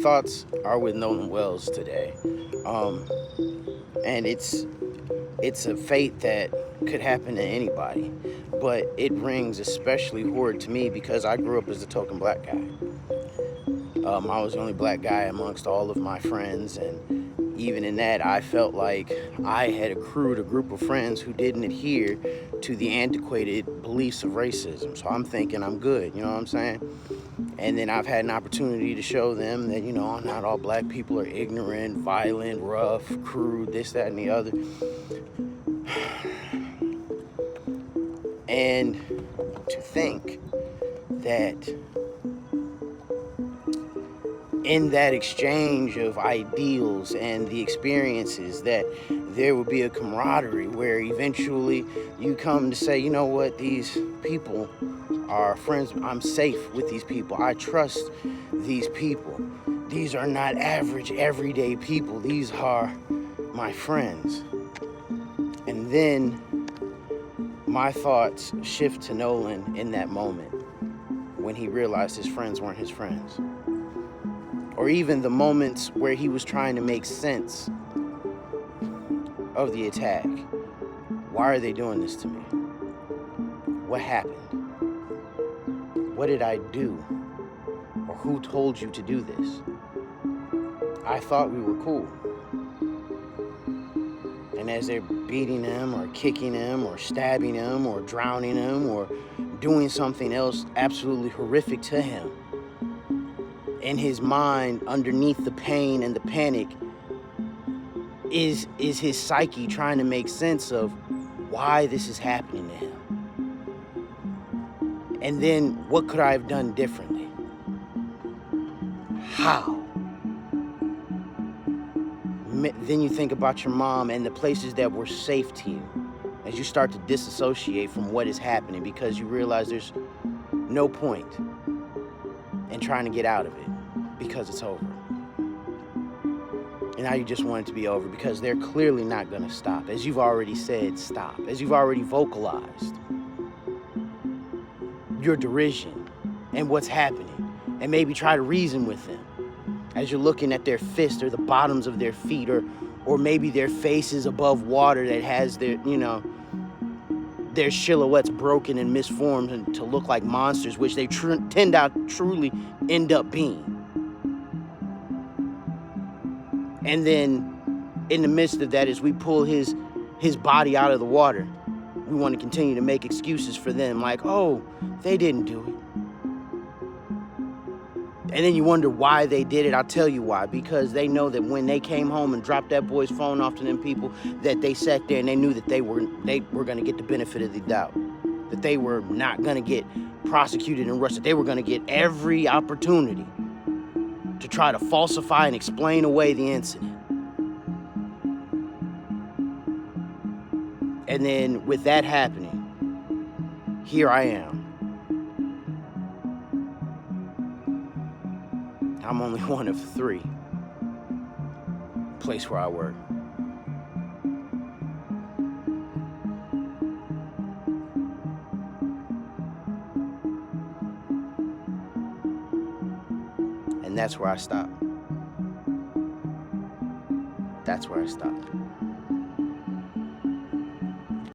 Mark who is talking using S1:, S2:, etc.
S1: thoughts are with Nolan Wells today, um, and it's a fate that could happen to anybody, but it rings especially horrid to me because I grew up as a token black guy. I was the only black guy amongst all of my friends, and even in that, I felt like I had accrued a group of friends who didn't adhere to the antiquated beliefs of racism. So I'm thinking I'm good, you know what I'm saying? And then I've had an opportunity to show them that, not all black people are ignorant, violent, rough, crude, this, that, and the other. And to think that in that exchange of ideals and the experiences that there would be a camaraderie where eventually you come to say, you know what, these people are friends. I'm safe with these people. I trust these people. These are not average, everyday people. These are my friends. And then my thoughts shift to Nolan in that moment when he realized his friends weren't his friends. Or even the moments where he was trying to make sense of the attack. Why are they doing this to me? What happened? What did I do? Or who told you to do this? I thought we were cool. And as they're beating him or kicking him or stabbing him or drowning him or doing something else absolutely horrific to him, in his mind, underneath the pain and the panic, is his psyche trying to make sense of why this is happening to him. And then what could I have done differently? How? Then you think about your mom and the places that were safe to you as you start to disassociate from what is happening because you realize there's no point in trying to get out of it because it's over. And now you just want it to be over because they're clearly not going to stop. As you've already said, stop. As you've already vocalized your derision and what's happening, and maybe try to reason with them as you're looking at their fist or the bottoms of their feet, or maybe their faces above water that has their, their silhouettes broken and misformed and to look like monsters, which they tend out truly end up being. And then in the midst of that, as we pull his body out of the water, we want to continue to make excuses for them, like, oh, they didn't do it. And then you wonder why they did it. I'll tell you why. Because they know that when they came home and dropped that boy's phone off to them people, that they sat there and they knew that they were going to get the benefit of the doubt. That they were not going to get prosecuted and rushed. That they were going to get every opportunity to try to falsify and explain away the incident. And then with that happening, here I am. I'm only one of three. Place where I work. And that's where I stop. That's where I stop.